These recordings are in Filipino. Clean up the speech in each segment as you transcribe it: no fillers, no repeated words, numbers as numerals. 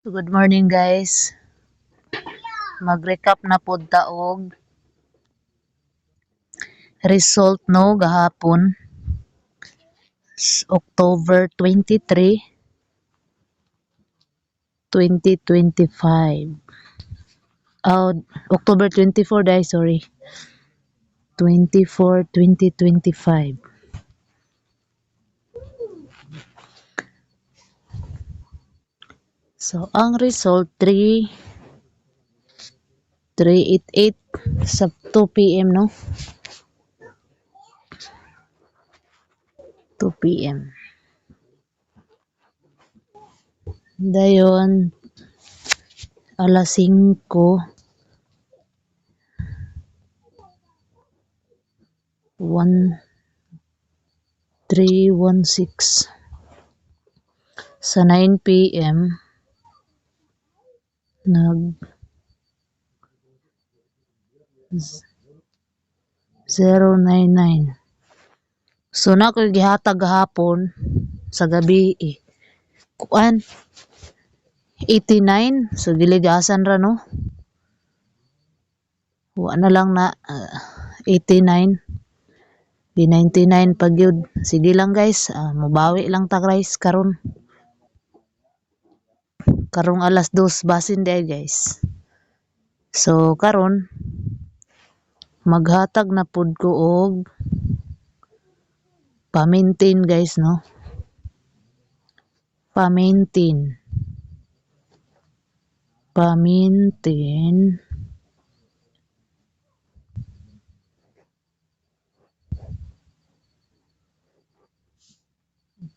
Good morning guys. Mag-recap na pod ta og result no gahapon October 23, 2025. Oh, October 24 dai, sorry. 24, 2025. So ang result 388 sa 2 PM no. 2 PM. Dayon alas 5 1316 sa 9 PM nag 099. So na ko gihatag gahapon sa gabi kuan 89, so diligasan ra no. Wa na lang na 89. Di 99 pag yun. Sige lang guys, mabawi lang ta guys karon. Karong alas 2 basin day guys. So karon maghatag na pud ko og pamintin guys no. Pamintin. Pamintin.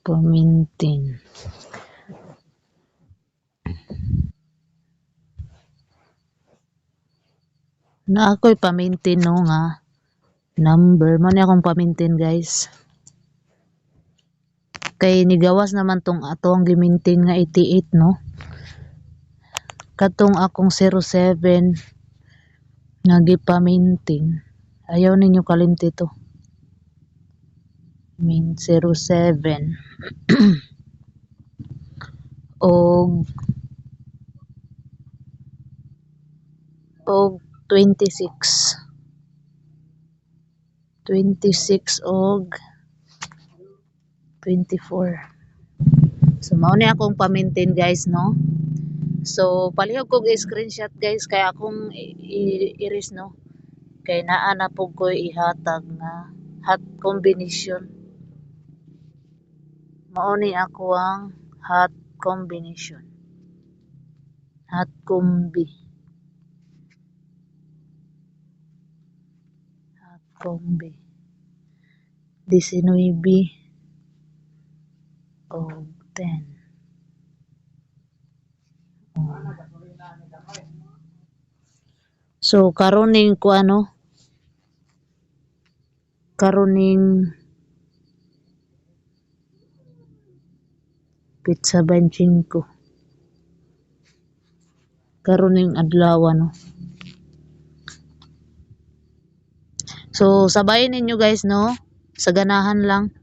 Pamintin. Na ako'y pamintin no nga number man ni akong pamintin guys. Kay nigawas naman tong atong gimintin nga 88 no. Katong akong 07 nga gipamintin. Ayaw ninyo kalimti to. Min 07 og 26 og 24. So mao ni akong pamintin guys no. So palihog kog screenshot guys kay akong iris no. Kay naa na pug ko ihatag nga hot combination. Mao ni ako ang hot combination. Hot combi. Hot combi. 19 og 10. So karon ning kuano? Karon ning pizza 25. Karon ning adlaw no. So sabayin ninyo guys no. Sa ganahan lang.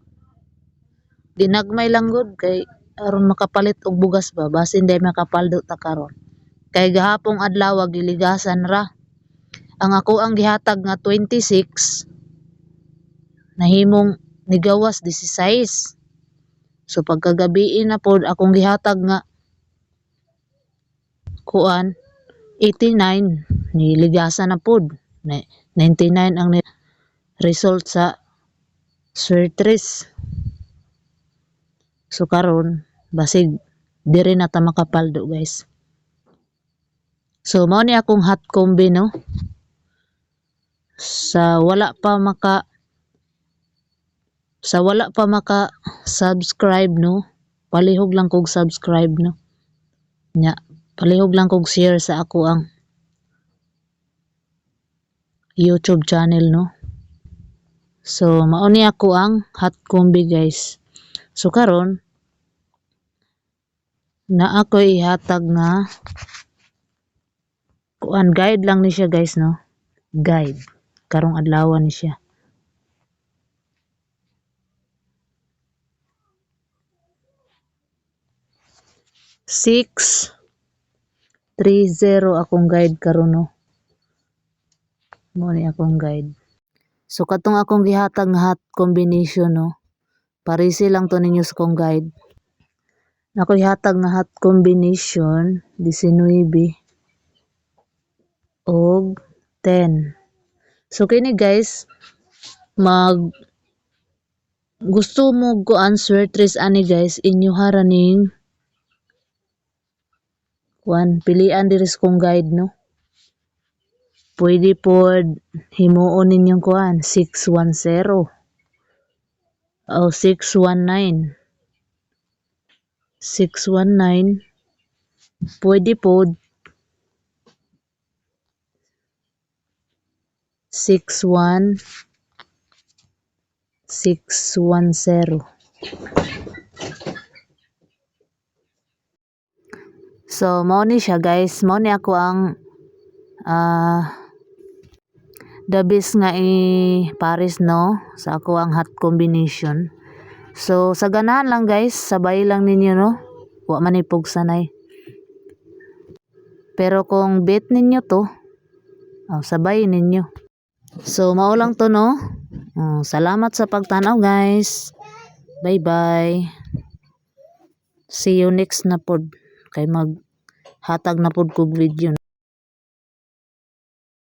Dinagmay lang gud kay aron makapalit og bugas ba basin day makapaldo ta karon. Kay gahapong adlaw giligasan ra. Ang ako ang gihatag nga 26 nahimong nigawas 16. So pagkagabi na pod akong gihatag nga kuan 89 niligasan na pod. 99 ang result sa surtres. So karon basig diri na ta makapaldo guys. So mao ni akong hot combi no. Sa wala pa maka subscribe no. Palihog lang kog subscribe no. Nya palihog lang kog share sa ako ang YouTube channel no. So mao ni ako ang hot combi guys. So karon na ako ihatag nga kuan guide lang ni siya guys no. Guide. Karong adlaw ni siya. 3-0 akong guide karon no. Mo ni akong guide. So katong akong gihatag nga hot combination no. Parisi lang to ninyo sa akong guide. Ako ihatag nga hot combination 19 og 10. So kini guys gusto mo ko answer tres ani guys inyo haraning pilian diri sa kong guide no. Pwede pod himuon ninyong 610 o 619. 619 pwede pod 610. So mao ni siya guys, mao ni ako ang the best nga Paris no sa ako ang hot combination. So sa ganahan lang guys, sabay lang ninyo no. Wa man ipog sanay. Pero kung bet ninyo to, sabay ninyo. So mao lang to no. Salamat sa pagtanaw guys. Bye bye. See you next na pod kay maghatag na pod kog video.